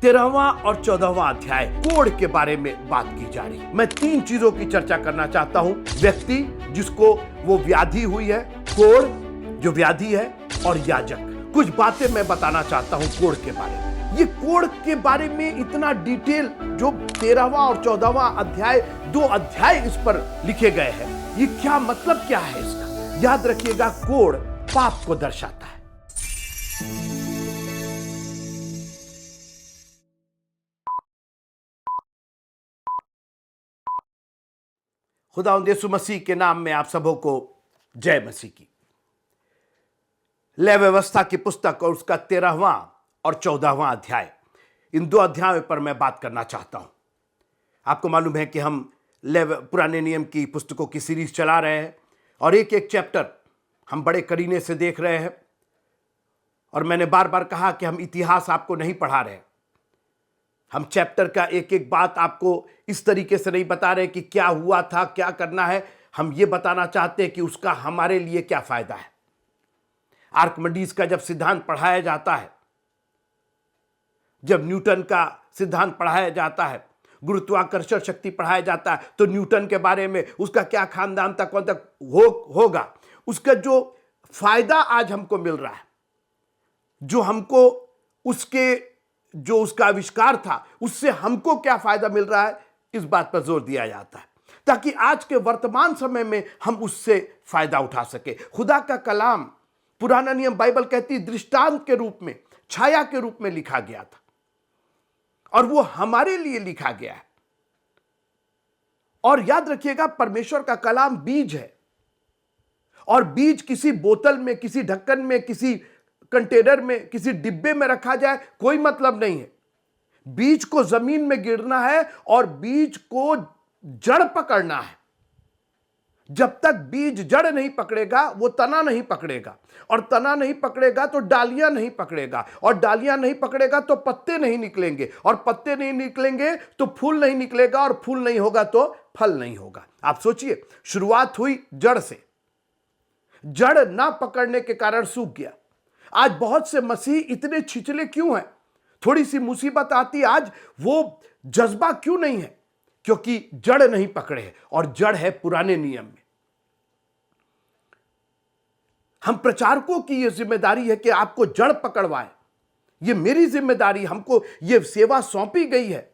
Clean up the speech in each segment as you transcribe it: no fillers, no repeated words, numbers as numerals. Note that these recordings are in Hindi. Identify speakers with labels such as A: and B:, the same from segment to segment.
A: 13वां और 14वां अध्याय कोढ़ के बारे में बात की जा रही। मैं 3 चीजों की चर्चा करना चाहता हूं। व्यक्ति जिसको वो व्याधि हुई है, कोढ़ जो व्याधि है, और याजक। कुछ बातें मैं बताना चाहता हूं कोढ़ के बारे में। ये कोढ़ के बारे में इतना डिटेल जो 13वां और 14वां अध्याय, 2 अध्याय इस पर लिखे गए हैं। ये क्या मतलब क्या है इसका? याद रखिएगा, कोढ़ पाप को दर्शाता है। खुदावंद यीशु मसीह के नाम में आप सबों को जय मसीह की। लय व्यवस्था की पुस्तक और उसका 13वां और 14वां अध्याय, इन 2 अध्यायों पर मैं बात करना चाहता हूं। आपको मालूम है कि हम पुराने नियम की पुस्तकों की सीरीज चला रहे हैं और एक एक चैप्टर हम बड़े करीने से देख रहे हैं। और मैंने बार बार कहा कि हम इतिहास आपको नहीं पढ़ा रहे हैं। हम चैप्टर का एक एक बात आपको इस तरीके से नहीं बता रहे कि क्या हुआ था, क्या करना है। हम ये बताना चाहते हैं कि उसका हमारे लिए क्या फायदा है। आर्किमिडीज का जब सिद्धांत पढ़ाया जाता है, जब न्यूटन का सिद्धांत पढ़ाया जाता है, गुरुत्वाकर्षण शक्ति पढ़ाया जाता है, तो न्यूटन के बारे में उसका क्या खानदान तक कौन तक होगा, उसका जो फायदा आज हमको मिल रहा है, जो हमको उसका आविष्कार था, उससे हमको क्या फायदा मिल रहा है, इस बात पर जोर दिया जाता है ताकि आज के वर्तमान समय में हम उससे फायदा उठा सके। खुदा का कलाम, पुराना नियम बाइबल कहती है, दृष्टांत के रूप में, छाया के रूप में लिखा गया था और वो हमारे लिए लिखा गया है। और याद रखिएगा, परमेश्वर का कलाम बीज है और बीज किसी बोतल में, किसी ढक्कन में, किसी कंटेनर में, किसी डिब्बे में रखा जाए कोई मतलब नहीं है। बीज को जमीन में गिरना है और बीज को जड़ पकड़ना है। जब तक बीज जड़ नहीं पकड़ेगा वो तना नहीं पकड़ेगा, और तना नहीं पकड़ेगा तो डालियां नहीं पकड़ेगा, और डालियां नहीं पकड़ेगा तो पत्ते नहीं निकलेंगे, और पत्ते नहीं निकलेंगे तो फूल नहीं निकलेगा, और फूल नहीं होगा तो फल नहीं होगा। आप सोचिए, शुरुआत हुई जड़ से, जड़ ना पकड़ने के कारण सूख गया। आज बहुत से मसीह इतने छिचले क्यों हैं? थोड़ी सी मुसीबत आती आज वो जज्बा क्यों नहीं है? क्योंकि जड़ नहीं पकड़े है, और जड़ है पुराने नियम में। हम प्रचारकों की यह जिम्मेदारी है कि आपको जड़ पकड़वाए। यह मेरी जिम्मेदारी, हमको यह सेवा सौंपी गई है।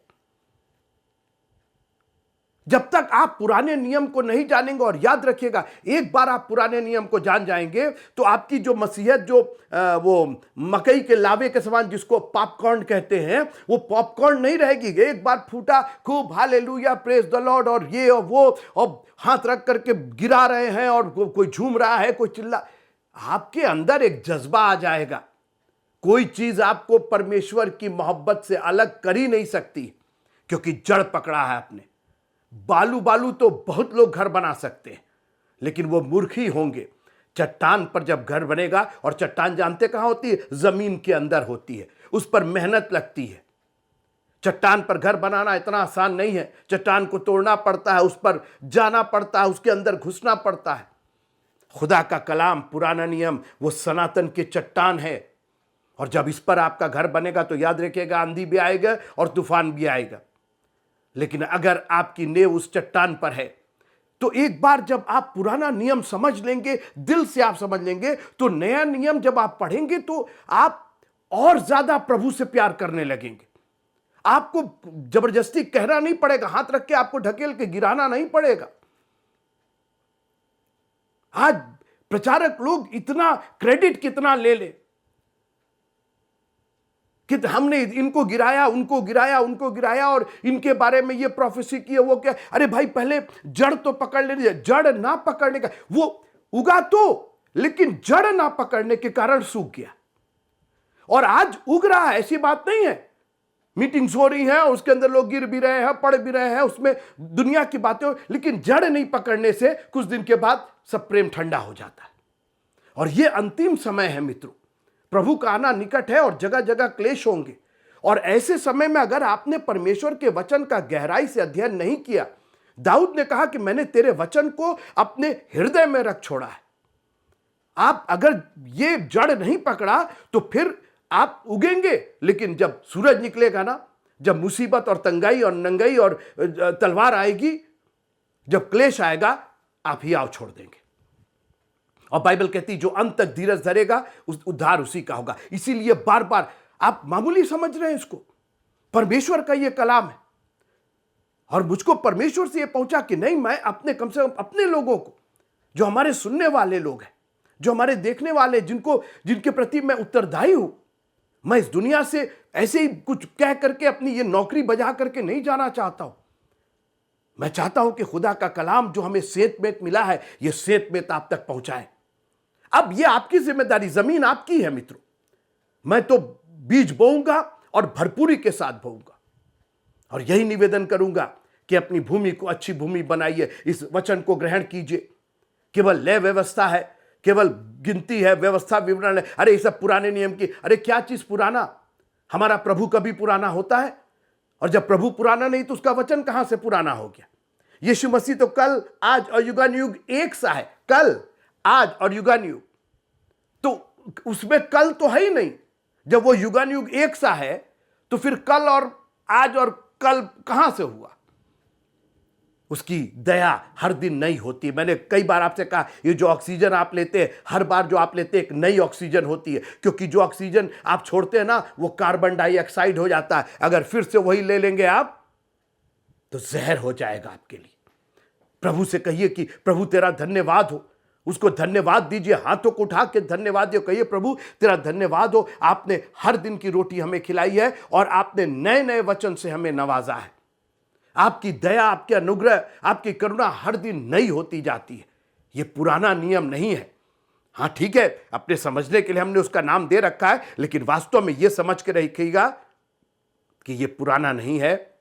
A: जब तक आप पुराने नियम को नहीं जानेंगे, और याद रखिएगा, एक बार आप पुराने नियम को जान जाएंगे तो आपकी जो मसीहत, जो वो मकई के लावे के समान जिसको पॉपकॉर्न कहते हैं, वो पॉपकॉर्न नहीं रहेगी। एक बार फूटा, खूब हालेलुया, प्रेज द लॉर्ड, और ये और वो, और हाथ रख करके गिरा रहे हैं, और कोई झूम रहा है, कोई चिल्ला। आपके अंदर एक जज्बा आ जाएगा। कोई चीज आपको परमेश्वर की मोहब्बत से अलग कर ही नहीं सकती, क्योंकि जड़ पकड़ा है आपने। बालू तो बहुत लोग घर बना सकते हैं, लेकिन वो मूर्ख ही होंगे। चट्टान पर जब घर बनेगा, और चट्टान जानते कहां होती है? जमीन के अंदर होती है, उस पर मेहनत लगती है। चट्टान पर घर बनाना इतना आसान नहीं है। चट्टान को तोड़ना पड़ता है, उस पर जाना पड़ता है, उसके अंदर घुसना पड़ता है। खुदा का कलाम, पुराना नियम, वो सनातन के चट्टान है, और जब इस पर आपका घर बनेगा तो याद रखिएगा, आंधी भी आएगा और तूफान भी आएगा। लेकिन अगर आपकी नींव उस चट्टान पर है, तो एक बार जब आप पुराना नियम समझ लेंगे, दिल से आप समझ लेंगे, तो नया नियम जब आप पढ़ेंगे तो आप और ज्यादा प्रभु से प्यार करने लगेंगे। आपको जबरदस्ती कहना नहीं पड़ेगा, हाथ रख के आपको ढकेल के गिराना नहीं पड़ेगा। आज प्रचारक लोग इतना क्रेडिट कितना ले ले कि हमने इनको गिराया, उनको गिराया, उनको गिराया, और इनके बारे में ये प्रोफेसी की है, वो क्या। अरे भाई, पहले जड़ तो पकड़ लेनी। जड़ ना पकड़ने का, वो उगा तो, लेकिन जड़ ना पकड़ने के कारण सूख गया, और आज उग रहा है। ऐसी बात नहीं है। मीटिंग्स हो रही हैं, उसके अंदर लोग गिर भी रहे हैं, पढ़ भी रहे हैं, उसमें दुनिया की बातें, लेकिन जड़ नहीं पकड़ने से कुछ दिन के बाद सब प्रेम ठंडा हो जाता है। और ये अंतिम समय है मित्रों, प्रभु का आना निकट है, और जगह जगह क्लेश होंगे। और ऐसे समय में अगर आपने परमेश्वर के वचन का गहराई से अध्ययन नहीं किया, दाऊद ने कहा कि मैंने तेरे वचन को अपने हृदय में रख छोड़ा है। आप अगर ये जड़ नहीं पकड़ा तो फिर आप उगेंगे, लेकिन जब सूरज निकलेगा ना, जब मुसीबत और तंगाई और नंगाई और तलवार आएगी, जब क्लेश आएगा, आप ही आव छोड़ देंगे। और बाइबल कहती है जो अंत तक धीरज धरेगा उस उद्धार उसी का होगा। इसीलिए बार बार, आप मामूली समझ रहे हैं इसको, परमेश्वर का यह कलाम है। और मुझको परमेश्वर से यह पहुंचा कि नहीं, मैं अपने, कम से कम अपने लोगों को, जो हमारे सुनने वाले लोग हैं, जो हमारे देखने वाले, जिनके प्रति मैं उत्तरदायी हूं, मैं इस दुनिया से ऐसे ही कुछ कह करके अपनी ये नौकरी बजा करके नहीं जाना चाहता हूं। मैं चाहता हूं कि खुदा का कलाम जो हमें सेंतमेंत मिला है, यह सेंतमेंत आप तक पहुंचाए। अब यह आपकी जिम्मेदारी, जमीन आपकी है मित्रों। मैं तो बीज बोऊंगा और भरपूरी के साथ बोऊंगा, और यही निवेदन करूंगा कि अपनी भूमि को अच्छी भूमि बनाइए। इस वचन को ग्रहण कीजिए। केवल लय व्यवस्था है, केवल गिनती है, व्यवस्था विवरण है। अरे ये सब पुराने नियम की, अरे क्या चीज पुराना? हमारा प्रभु कभी पुराना होता है? और जब प्रभु पुराना नहीं तो उसका वचन कहां से पुराना हो गया? यीशु मसीह तो कल, आज और युगानुयुग एक सा है। कल, आज और युगानुयुग, तो उसमें कल तो है ही नहीं। जब वो युगानुयुग एक सा है तो फिर कल और आज और कल कहां से हुआ? उसकी दया हर दिन नई होती है। मैंने कई बार आपसे कहा, ये जो ऑक्सीजन आप लेते हैं, हर बार जो आप लेते हैं एक नई ऑक्सीजन होती है, क्योंकि जो ऑक्सीजन आप छोड़ते हैं ना, वो कार्बन डाइऑक्साइड हो जाता है। अगर फिर से वही ले लेंगे आप तो जहर हो जाएगा आपके लिए। प्रभु से कहिए कि प्रभु तेरा धन्यवाद हो। उसको धन्यवाद दीजिए, हाथों को उठा के धन्यवाद दियो। कहिए प्रभु तेरा धन्यवाद हो, आपने हर दिन की रोटी हमें खिलाई है और आपने नए नए वचन से हमें नवाजा है। आपकी दया, आपके अनुग्रह, आपकी करुणा हर दिन नई होती जाती है। यह पुराना नियम नहीं है। हाँ ठीक है, अपने समझने के लिए हमने उसका नाम दे रखा है, लेकिन वास्तव में यह समझ के रखिएगा कि यह पुराना नहीं है,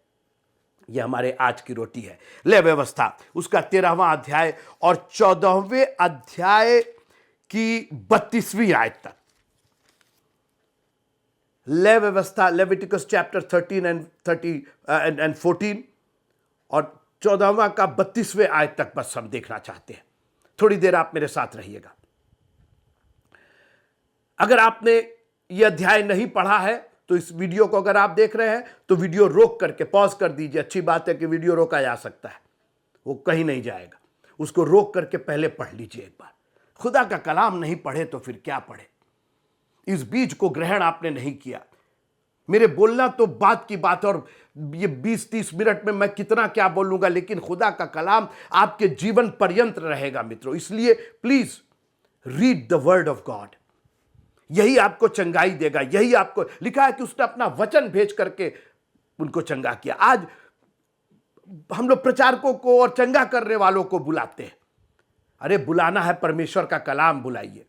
A: यह हमारे आज की रोटी है। लय व्यवस्था, उसका 13वां अध्याय और 14वें अध्याय की 32वीं आयत तक। लय व्यवस्था, लेविटिकस चैप्टर 13 and 14 और 14वां का 32वें आयत तक बस हम देखना चाहते हैं। थोड़ी देर आप मेरे साथ रहिएगा। अगर आपने यह अध्याय नहीं पढ़ा है तो इस वीडियो को अगर आप देख रहे हैं तो वीडियो रोक करके पॉज कर दीजिए। अच्छी बात है कि वीडियो रोका जा सकता है, वो कहीं नहीं जाएगा। उसको रोक करके पहले पढ़ लीजिए एक बार। खुदा का कलाम नहीं पढ़े तो फिर क्या पढ़े? इस बीज को ग्रहण आपने नहीं किया। मेरे बोलना तो बात की बात, और ये 20-30 मिनट में मैं कितना क्या बोलूंगा, लेकिन खुदा का कलाम आपके जीवन पर्यंत रहेगा मित्रों। इसलिए please read the word of God. यही आपको चंगाई देगा। यही आपको लिखा है कि उसने अपना वचन भेज करके उनको चंगा किया। आज हम लोग प्रचारकों को और चंगा करने वालों को बुलाते हैं। अरे बुलाना है परमेश्वर का कलाम, बुलाइए।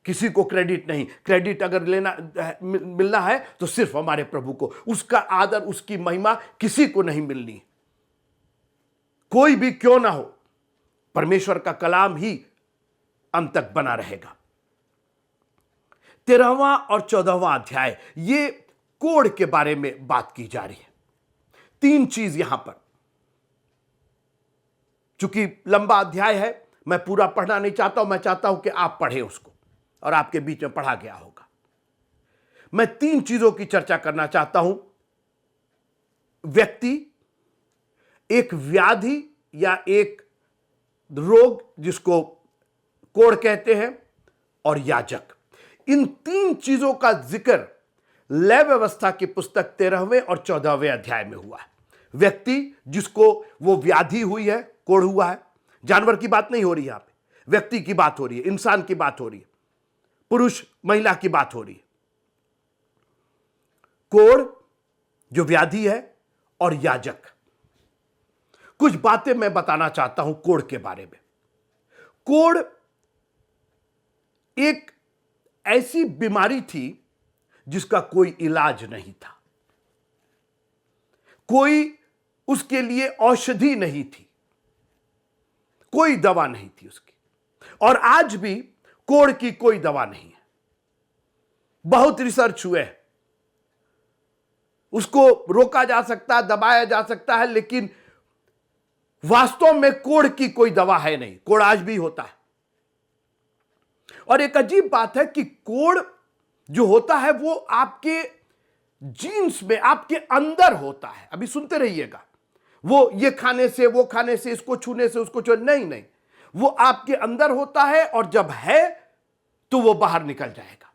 A: किसी को क्रेडिट नहीं। क्रेडिट अगर मिलना है तो सिर्फ हमारे प्रभु को। उसका आदर, उसकी महिमा किसी को नहीं मिलनी। कोई भी क्यों ना हो, परमेश्वर का कलाम ही अंत तक बना रहेगा। 13वां और 14वां अध्याय, ये कोड़ के बारे में बात की जा रही है। 3 चीज यहां पर, चूंकि लंबा अध्याय है, मैं पूरा पढ़ना नहीं चाहता हूं। मैं चाहता हूं कि आप पढ़ें उसको, और आपके बीच में पढ़ा गया होगा। मैं 3 चीजों की चर्चा करना चाहता हूं। व्यक्ति, एक व्याधि या एक रोग जिसको कोढ़ कहते हैं, और याजक। इन 3 चीजों का जिक्र लय व्यवस्था की पुस्तक 13वें और 14वें अध्याय में हुआ है। व्यक्ति जिसको वो व्याधि हुई है, कोढ़ हुआ है। जानवर की बात नहीं हो रही, यहां पे व्यक्ति की बात हो रही है, इंसान की बात हो रही है, पुरुष महिला की बात हो रही है। कोढ़ जो व्याधि है, और याजक। कुछ बातें मैं बताना चाहता हूं कोढ़ के बारे में। कोढ़ एक ऐसी बीमारी थी जिसका कोई इलाज नहीं था। कोई उसके लिए औषधि नहीं थी, कोई दवा नहीं थी उसकी। और आज भी कोढ़ की कोई दवा नहीं है। बहुत रिसर्च हुए हैं, उसको रोका जा सकता है, दबाया जा सकता है, लेकिन वास्तव में कोढ़ की कोई दवा है नहीं। कोढ़ आज भी होता है। और एक अजीब बात है कि कोढ़ जो होता है वो आपके जीन्स में, आपके अंदर होता है। अभी सुनते रहिएगा, वो ये खाने से, वो खाने से, इसको छूने से, उसको छूने, नहीं नहीं, वो आपके अंदर होता है और जब है तो वो बाहर निकल जाएगा।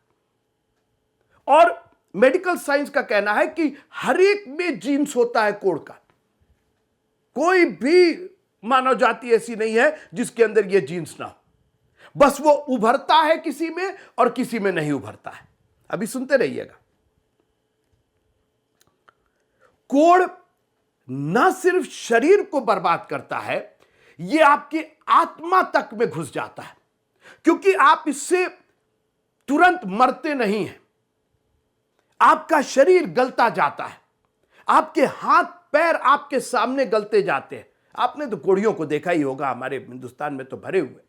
A: और मेडिकल साइंस का कहना है कि हर एक में जीन्स होता है कोढ़ का। कोई भी मानव जाति ऐसी नहीं है जिसके अंदर ये जीन्स ना हो, बस वो उभरता है किसी में और किसी में नहीं उभरता है। अभी सुनते रहिएगा, कोढ़ ना सिर्फ शरीर को बर्बाद करता है, ये आपकी आत्मा तक में घुस जाता है, क्योंकि आप इससे तुरंत मरते नहीं हैं। आपका शरीर गलता जाता है, आपके हाथ पैर आपके सामने गलते जाते हैं। आपने तो कोढ़ियों को देखा ही होगा, हमारे हिंदुस्तान में तो भरे हुए,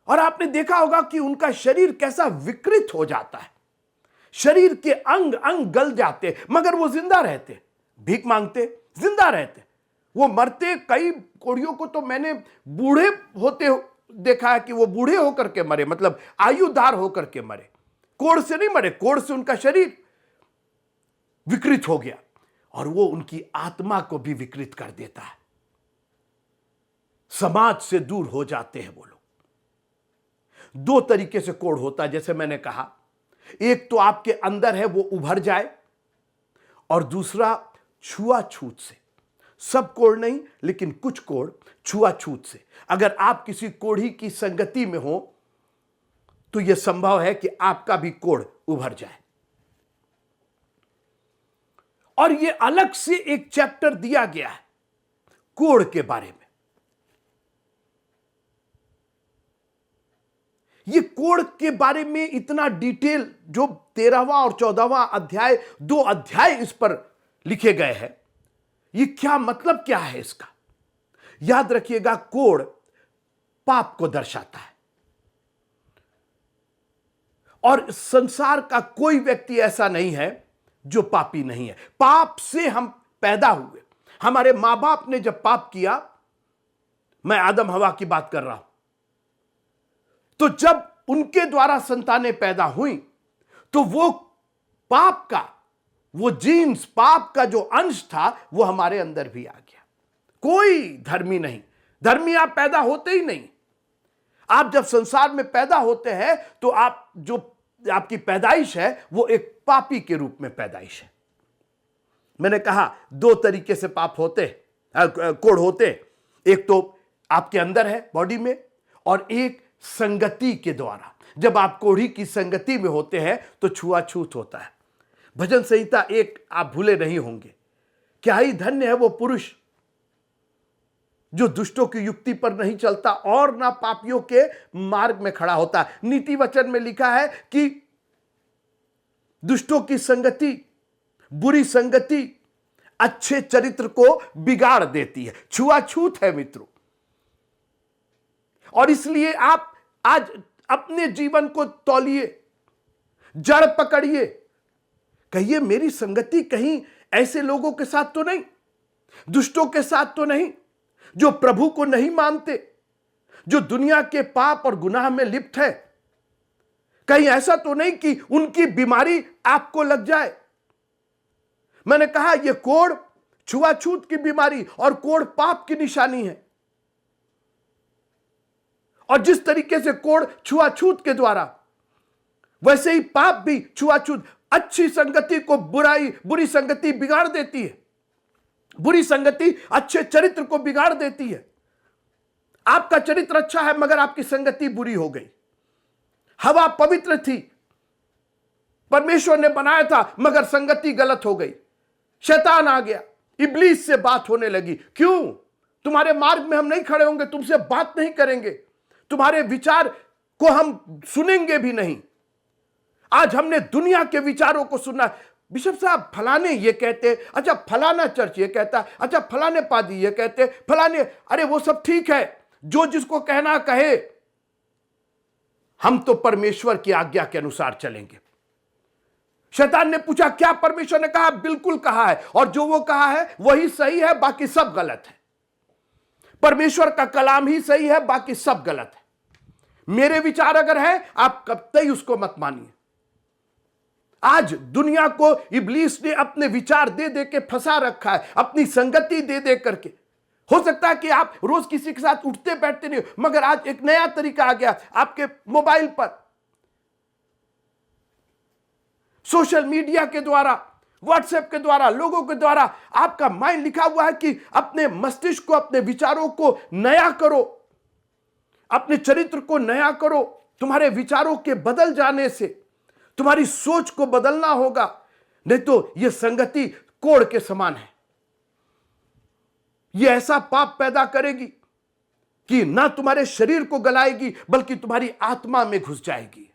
A: और आपने देखा होगा कि उनका शरीर कैसा विकृत हो जाता है। शरीर के अंग अंग गल जाते, मगर वो जिंदा रहते, भीख मांगते, जिंदा रहते। वो मरते, कई कोढ़ियों को तो मैंने बूढ़े होते देखा है कि वो बूढ़े होकर के मरे, मतलब आयुदार होकर के मरे। कोढ़ से नहीं मरे, कोढ़ से उनका शरीर विकृत हो गया और वो उनकी आत्मा को भी विकृत कर देता है। समाज से दूर हो जाते हैं वो लोग। दो तरीके से कोढ़ होता है, जैसे मैंने कहा, एक तो आपके अंदर है, वो उभर जाए, और दूसरा छुआछूत से। सब कोढ़ नहीं, लेकिन कुछ कोढ़ छुआछूत से। अगर आप किसी कोढ़ी की संगति में हो तो यह संभव है कि आपका भी कोढ़ उभर जाए। और यह अलग से एक चैप्टर दिया गया है कोढ़ के बारे में। ये कोढ़ के बारे में इतना डिटेल, जो 13वां और 14वां अध्याय, 2 अध्याय इस पर लिखे गए हैं। ये क्या मतलब, क्या है इसका? याद रखिएगा, कोढ़ पाप को दर्शाता है, और संसार का कोई व्यक्ति ऐसा नहीं है जो पापी नहीं है। पाप से हम पैदा हुए। हमारे मां बाप ने जब पाप किया, मैं आदम हवा की बात कर रहा हूं, तो जब उनके द्वारा संतानें पैदा हुई तो वो पाप का, वो जीन्स, पाप का जो अंश था, वो हमारे अंदर भी आ गया। कोई धर्मी नहीं, धर्मी आप पैदा होते ही नहीं। आप जब संसार में पैदा होते हैं तो आप, जो आपकी पैदाइश है, वो एक पापी के रूप में पैदाइश है। मैंने कहा 2 तरीके से पाप होते, कोढ़ होते। एक तो आपके अंदर है बॉडी में, और एक संगति के द्वारा। जब आप कोढ़ी की संगति में होते हैं तो छुआछूत होता है। भजन संहिता 1 आप भूले नहीं होंगे, क्या ही धन्य है वो पुरुष जो दुष्टों की युक्ति पर नहीं चलता और ना पापियों के मार्ग में खड़ा होता। नीति वचन में लिखा है कि दुष्टों की संगति, बुरी संगति अच्छे चरित्र को बिगाड़ देती है। छुआछूत है मित्रों। और इसलिए आप आज अपने जीवन को तौलिए, जड़ पकड़िए, कहिए मेरी संगति कहीं ऐसे लोगों के साथ तो नहीं, दुष्टों के साथ तो नहीं, जो प्रभु को नहीं मानते, जो दुनिया के पाप और गुनाह में लिप्त है। कहीं ऐसा तो नहीं कि उनकी बीमारी आपको लग जाए। मैंने कहा यह कोढ़ छुआछूत की बीमारी और कोढ़ पाप की निशानी है। और जिस तरीके से कोढ़ छुआछूत के द्वारा, वैसे ही पाप भी छुआछूत, अच्छी संगति को बुरी संगति बिगाड़ देती है। बुरी संगति अच्छे चरित्र को बिगाड़ देती है। आपका चरित्र अच्छा है मगर आपकी संगति बुरी हो गई। हवा पवित्र थी, परमेश्वर ने बनाया था, मगर संगति गलत हो गई। शैतान आ गया, इब्लीस से बात होने लगी। क्यों? तुम्हारे मार्ग में हम नहीं खड़े होंगे, तुमसे बात नहीं करेंगे, तुम्हारे विचार को हम सुनेंगे भी नहीं। आज हमने दुनिया के विचारों को सुना। बिशप साहब फलाने ये कहते, अच्छा फलाना चर्च ये कहता, अच्छा फलाने पादी ये कहते, फलाने, अरे वो सब ठीक है, जो जिसको कहना कहे, हम तो परमेश्वर की आज्ञा के अनुसार चलेंगे। शैतान ने पूछा क्या परमेश्वर ने कहा? बिल्कुल कहा है, और जो वो कहा है वही सही है, बाकी सब गलत है। परमेश्वर का कलाम ही सही है, बाकी सब गलत है। मेरे विचार अगर है, आप कतई उसको मत मानिए। आज दुनिया को इब्लीस ने अपने विचार दे दे के फंसा रखा है, अपनी संगति दे दे करके। हो सकता है कि आप रोज किसी के साथ उठते बैठते नहीं हो, मगर आज एक नया तरीका आ गया आपके मोबाइल पर, सोशल मीडिया के द्वारा, व्हाट्सएप के द्वारा, लोगों के द्वारा आपका माइंड लिखा हुआ है कि अपने मस्तिष्क को, अपने विचारों को नया करो, अपने चरित्र को नया करो। तुम्हारे विचारों के बदल जाने से तुम्हारी सोच को बदलना होगा, नहीं तो यह संगति कोढ़ के समान है। यह ऐसा पाप पैदा करेगी कि ना तुम्हारे शरीर को गलाएगी बल्कि तुम्हारी आत्मा में घुस जाएगी।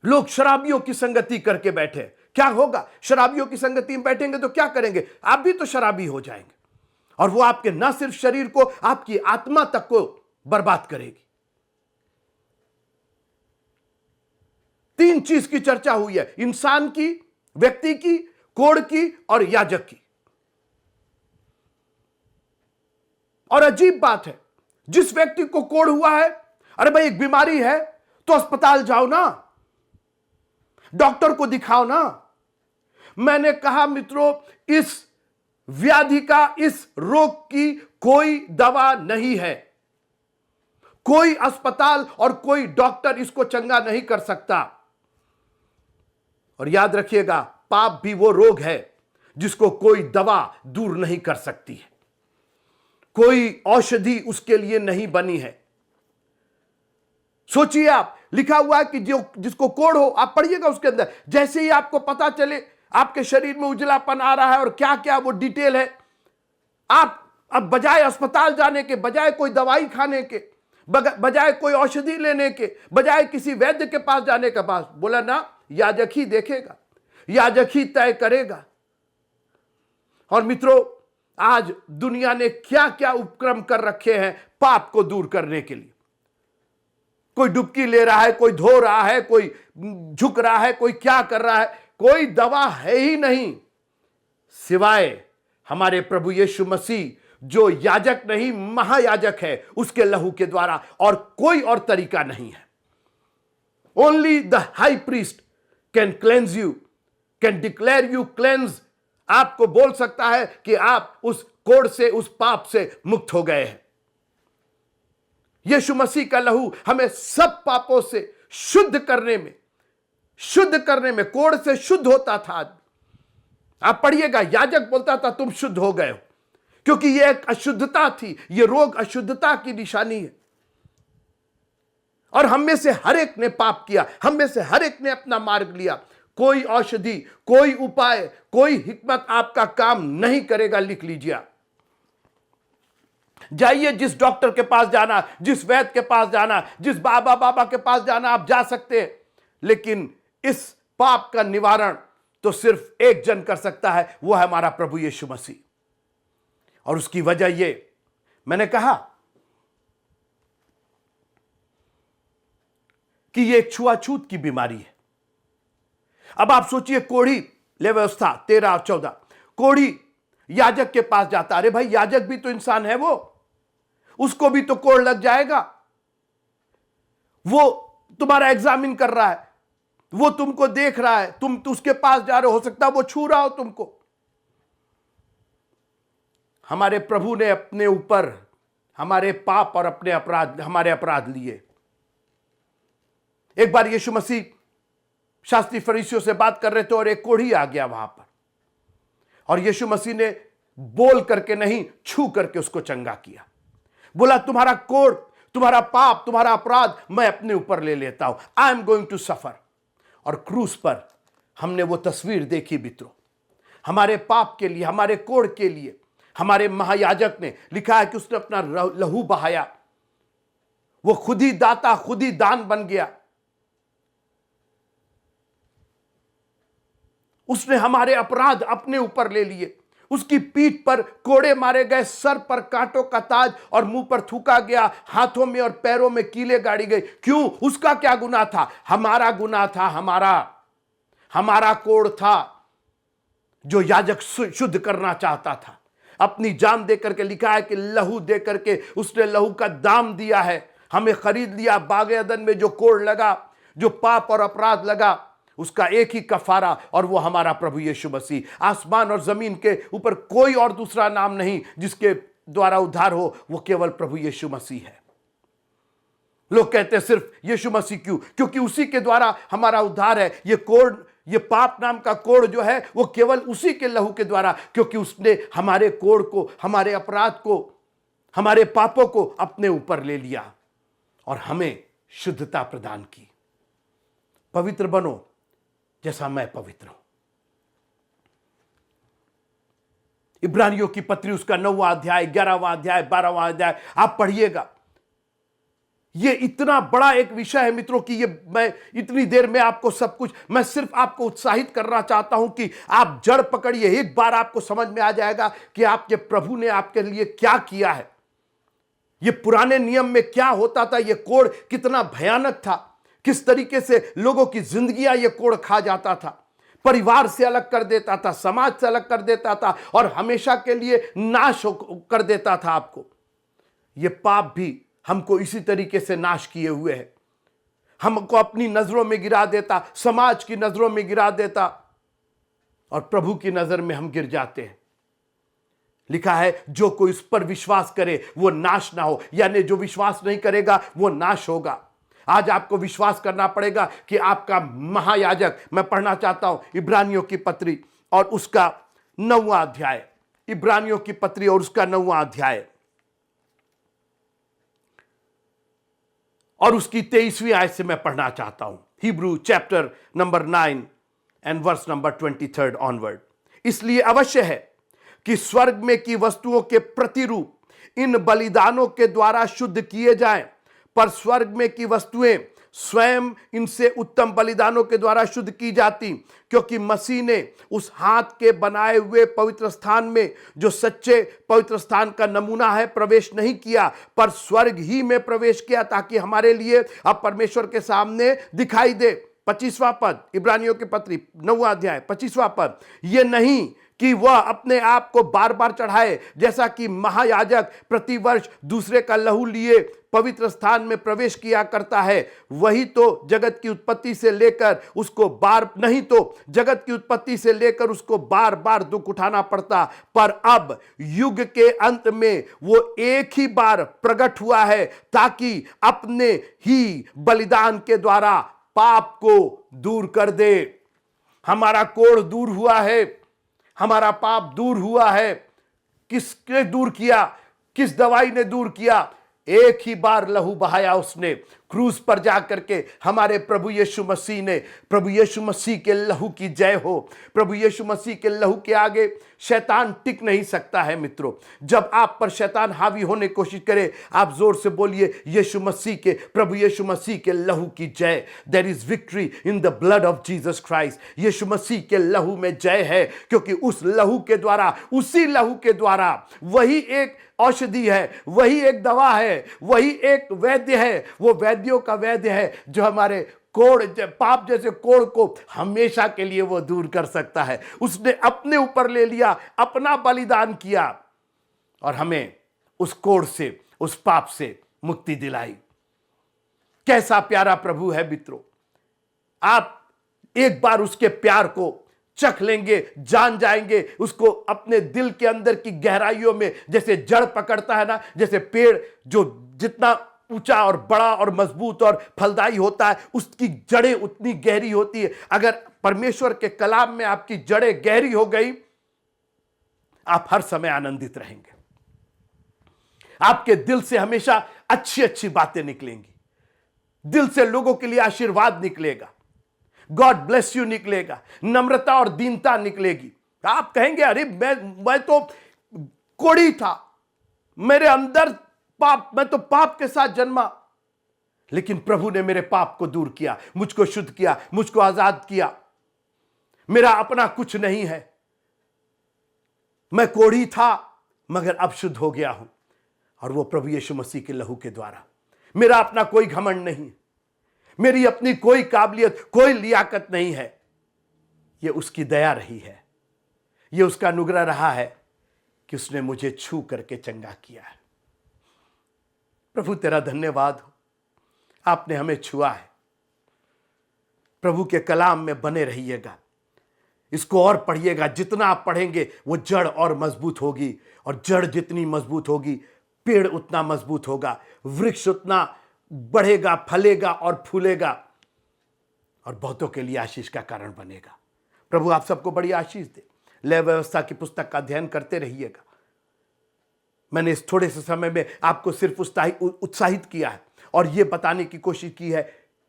A: लोग शराबियों की संगति करके बैठे, क्या होगा? शराबियों की संगति में बैठेंगे तो क्या करेंगे? आप भी तो शराबी हो जाएंगे, और वो आपके ना सिर्फ शरीर को, आपकी आत्मा तक को बर्बाद करेगी। 3 चीज की चर्चा हुई है, इंसान की, व्यक्ति की, कोढ़ की और याजक की। और अजीब बात है, जिस व्यक्ति को कोढ़ हुआ है, अरे भाई एक बीमारी है तो अस्पताल जाओ ना, डॉक्टर को दिखाओ ना। मैंने कहा मित्रों, इस व्याधि का, इस रोग की कोई दवा नहीं है। कोई अस्पताल और कोई डॉक्टर इसको चंगा नहीं कर सकता। और याद रखिएगा, पाप भी वो रोग है जिसको कोई दवा दूर नहीं कर सकती है, कोई औषधि उसके लिए नहीं बनी है। सोचिए, आप, लिखा हुआ है कि जो जिसको कोढ़ हो, आप पढ़िएगा उसके अंदर, जैसे ही आपको पता चले आपके शरीर में उजलापन आ रहा है और क्या क्या वो डिटेल है, आप अब बजाय अस्पताल जाने के, बजाय कोई दवाई खाने के, बजाय कोई औषधि लेने के, बजाय किसी वैद्य के पास जाने के पास, बोला ना, याजक ही देखेगा, याजक ही तय करेगा। और मित्रों, आज दुनिया ने क्या क्या उपक्रम कर रखे हैं पाप को दूर करने के लिए। कोई डुबकी ले रहा है, कोई धो रहा है, कोई झुक रहा है, कोई क्या कर रहा है, कोई दवा है ही नहीं सिवाय हमारे प्रभु यीशु मसीह, जो याजक नहीं महायाजक है, उसके लहू के द्वारा, और कोई और तरीका नहीं है। Only the high priest can cleanse you, can declare you cleanse. आपको बोल सकता है कि आप उस कोढ़ से, उस पाप से मुक्त हो गए हैं। यीशु मसीह का लहू हमें सब पापों से शुद्ध करने में, कोढ़ से शुद्ध होता था आदमी। आप पढ़िएगा, याजक बोलता था तुम शुद्ध हो गए हो, क्योंकि यह एक अशुद्धता थी, यह रोग अशुद्धता की निशानी है। और हम में से हर एक ने पाप किया, हम में से हर एक ने अपना मार्ग लिया। कोई औषधि, कोई उपाय, कोई हिकमत आपका काम नहीं करेगा। लिख लीजिए, जाइए, जिस डॉक्टर के पास जाना, जिस वैद्य के पास जाना, जिस बाबा के पास जाना, आप जा सकते हैं, लेकिन इस पाप का निवारण तो सिर्फ एक जन कर सकता है, वो है हमारा प्रभु यीशु मसीह। और उसकी वजह ये, मैंने कहा कि ये एक छुआछूत की बीमारी है। अब आप सोचिए, कोढ़ी ले व्यवस्था 13 और 14, कोढ़ी याजक के पास जाता, अरे भाई याजक भी तो इंसान है, वो, उसको भी तो कोढ़ लग जाएगा। वो तुम्हारा एग्जामिन कर रहा है, वो तुमको देख रहा है, तुम तो उसके पास जा रहे हो सकता है वो छू रहा हो तुमको। हमारे प्रभु ने अपने ऊपर हमारे पाप और अपने अपराध, हमारे अपराध लिए। एक बार यीशु मसीह शास्त्री फरीसियों से बात कर रहे थे और एक कोढ़ी आ गया वहां पर, और यीशु मसीह ने बोल करके नहीं, छू करके उसको चंगा किया। बोला, तुम्हारा कोढ़, तुम्हारा पाप, तुम्हारा अपराध मैं अपने ऊपर ले लेता हूं, I am going to suffer. और क्रूस पर हमने वो तस्वीर देखी मित्रों, हमारे पाप के लिए, हमारे कोढ़ के लिए हमारे महायाजक ने, लिखा है कि उसने अपना लहू बहाया, वो खुद ही दाता, खुद ही दान बन गया। उसने हमारे अपराध अपने ऊपर ले लिए, उसकी पीठ पर कोड़े मारे गए, सर पर कांटों का ताज और मुंह पर थूका गया, हाथों में और पैरों में कीले गाड़ी गई। क्यों? उसका क्या गुनाह था? हमारा गुनाह था, हमारा कोढ़ था जो याजक शुद्ध करना चाहता था। अपनी जान दे करके, लिखा है कि लहू दे करके उसने लहू का दाम दिया है, हमें खरीद लिया। बागे अदन में जो कोढ़ लगा, जो पाप और अपराध लगा उसका एक ही कफारा, और वो हमारा प्रभु यीशु मसीह। आसमान और जमीन के ऊपर कोई और दूसरा नाम नहीं जिसके द्वारा उद्धार हो, वो केवल प्रभु यीशु मसीह है। लोग कहते हैं सिर्फ यीशु मसीह, क्यों? क्योंकि उसी के द्वारा हमारा उद्धार है। ये कोड़, ये पाप नाम का कोड़ जो है वो केवल उसी के लहू के द्वारा, क्योंकि उसने हमारे कोड़ को, हमारे अपराध को, हमारे पापों को अपने ऊपर ले लिया और हमें शुद्धता प्रदान की। पवित्र बनो जैसा मैं पवित्र हूं। इब्रानियों की पत्री उसका 9वां अध्याय, 11वां अध्याय, 12वां अध्याय आप पढ़िएगा। ये इतना बड़ा एक विषय है मित्रों कि ये मैं इतनी देर में आपको सब कुछ, मैं सिर्फ आपको उत्साहित करना चाहता हूं कि आप जड़ पकड़िए। एक बार आपको समझ में आ जाएगा कि आपके प्रभु ने आपके लिए क्या किया है। ये पुराने नियम में क्या होता था, ये कोड़ कितना भयानक था, किस तरीके से लोगों की जिंदगियां ये कोड़ खा जाता था, परिवार से अलग कर देता था, समाज से अलग कर देता था और हमेशा के लिए नाश कर देता था आपको। ये पाप भी हमको इसी तरीके से नाश किए हुए है। हमको अपनी नजरों में गिरा देता, समाज की नजरों में गिरा देता और प्रभु की नजर में हम गिर जाते हैं। लिखा है जो कोई उस पर विश्वास करे वो नाश ना हो, यानी जो विश्वास नहीं करेगा वो नाश होगा। आज आपको विश्वास करना पड़ेगा कि आपका महायाजक, मैं पढ़ना चाहता हूं इब्रानियों की पत्री और उसका 9वां अध्याय, इब्रानियों की पत्री और उसका 9वां अध्याय और उसकी 23वीं आयत से मैं पढ़ना चाहता हूं। Hebrew chapter number 9 and verse number 23 onward. इसलिए अवश्य है कि स्वर्ग में की वस्तुओं के प्रतिरूप इन बलिदानों के द्वारा शुद्ध किए जाएं, पर स्वर्ग में की वस्तुएं स्वयं इनसे उत्तम बलिदानों के द्वारा शुद्ध की जाती, क्योंकि मसीह ने उस हाथ के बनाए हुए पवित्र स्थान में, जो सच्चे पवित्र स्थान का नमूना है, प्रवेश नहीं किया, पर स्वर्ग ही में प्रवेश किया, ताकि हमारे लिए अब परमेश्वर के सामने दिखाई दे। 25वां पद, इब्रानियों की पत्री 9वां अध्याय 25वां पद, ये नहीं कि वह अपने आप को बार बार चढ़ाए, जैसा कि महायाजक प्रतिवर्ष दूसरे का लहू लिए पवित्र स्थान में प्रवेश किया करता है। वही तो जगत की उत्पत्ति से लेकर उसको जगत की उत्पत्ति से लेकर उसको बार बार दुख उठाना पड़ता, पर अब युग के अंत में वो एक ही बार प्रकट हुआ है, ताकि अपने ही बलिदान के द्वारा पाप को दूर कर दे। हमारा कोढ़ दूर हुआ है, हमारा पाप दूर हुआ है। किसने दूर किया? किस दवाई ने दूर किया? एक ही बार लहू बहाया उसने क्रूस पर जाकर के। हमारे प्रभु यीशु मसीह ने, प्रभु यीशु मसीह के लहू की जय हो। प्रभु यीशु मसीह के लहू के आगे शैतान टिक नहीं सकता है मित्रों। जब आप पर शैतान हावी होने की कोशिश करे, आप जोर से बोलिए यीशु मसीह के, प्रभु यीशु मसीह के लहू की जय। There is victory in the blood of Jesus Christ. यीशु मसीह के लहू में जय है, क्योंकि उस लहू के द्वारा, उसी लहू के द्वारा, वही एक औषधि है, वही एक दवा है, वही एक वैद्य है। वो वैद्यों का वैद्य है जो हमारे कोड़, पाप जैसे कोड़ को हमेशा के लिए वो दूर कर सकता है। उसने अपने ऊपर ले लिया, अपना बलिदान किया और हमें उस कोड़ से, उस पाप से मुक्ति दिलाई। कैसा प्यारा प्रभु है मित्रों। आप एक बार उसके प्यार को चख लेंगे, जान जाएंगे उसको अपने दिल के अंदर की गहराइयों में। जैसे जड़ पकड़ता है ना, जैसे पेड़ जो जितना ऊंचा और बड़ा और मजबूत और फलदायी होता है, उसकी जड़ें उतनी गहरी होती है। अगर परमेश्वर के कलाम में आपकी जड़ें गहरी हो गई, आप हर समय आनंदित रहेंगे। आपके दिल से हमेशा अच्छी अच्छी बातें निकलेंगी, दिल से लोगों के लिए आशीर्वाद निकलेगा, गॉड ब्लेस यू निकलेगा, नम्रता और दीनता निकलेगी। आप कहेंगे अरे मैं तो कोड़ी था, मेरे अंदर पाप, मैं तो पाप के साथ जन्मा, लेकिन प्रभु ने मेरे पाप को दूर किया, मुझको शुद्ध किया, मुझको आजाद किया। मेरा अपना कुछ नहीं है, मैं कोढ़ी था मगर अब शुद्ध हो गया हूं, और वो प्रभु यीशु मसीह के लहू के द्वारा। मेरा अपना कोई घमंड नहीं, मेरी अपनी कोई काबिलियत, कोई लियाकत नहीं है। यह उसकी दया रही है, यह उसका अनुग्रह रहा है कि उसने मुझे छू करके चंगा किया है। प्रभु तेरा धन्यवाद हो, आपने हमें छुआ है, प्रभु के कलाम में बने रहिएगा, इसको और पढ़िएगा। जितना आप पढ़ेंगे वो जड़ और मजबूत होगी, और जड़ जितनी मजबूत होगी पेड़ उतना मजबूत होगा, वृक्ष उतना बढ़ेगा, फलेगा और फूलेगा और बहुतों के लिए आशीष का कारण बनेगा। प्रभु आप सबको बड़ी आशीष दे। लय व्यवस्था की पुस्तक का अध्ययन करते रहिएगा। मैंने इस थोड़े से समय में आपको सिर्फ उत्साहित किया है और यह बताने की कोशिश की है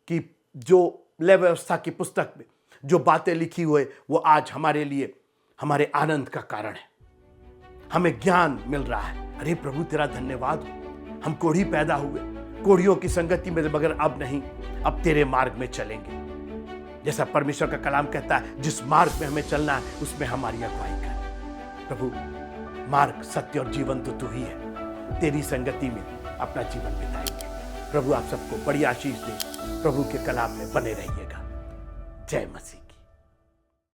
A: कि जो लय व्यवस्था की पुस्तक में जो बातें लिखी हुई वो आज हमारे लिए हमारे आनंद का कारण है। हमें ज्ञान मिल रहा है। अरे प्रभु तेरा धन्यवाद हो। हम कोढ़ी पैदा हुए, कोढ़ियों की संगति में, मगर अब नहीं, अब तेरे मार्ग में चलेंगे। जैसा परमेश्वर का कलाम कहता है, जिस मार्ग में हमें चलना है उसमें हमारी अगुवाई कर। प्रभु मार्ग, सत्य और जीवन तो तू ही है। तेरी संगति में अपना जीवन बिताएंगे। प्रभु आप सबको बड़ी आशीष दे। प्रभु के कलाम में बने रहिएगा। जय मसीह।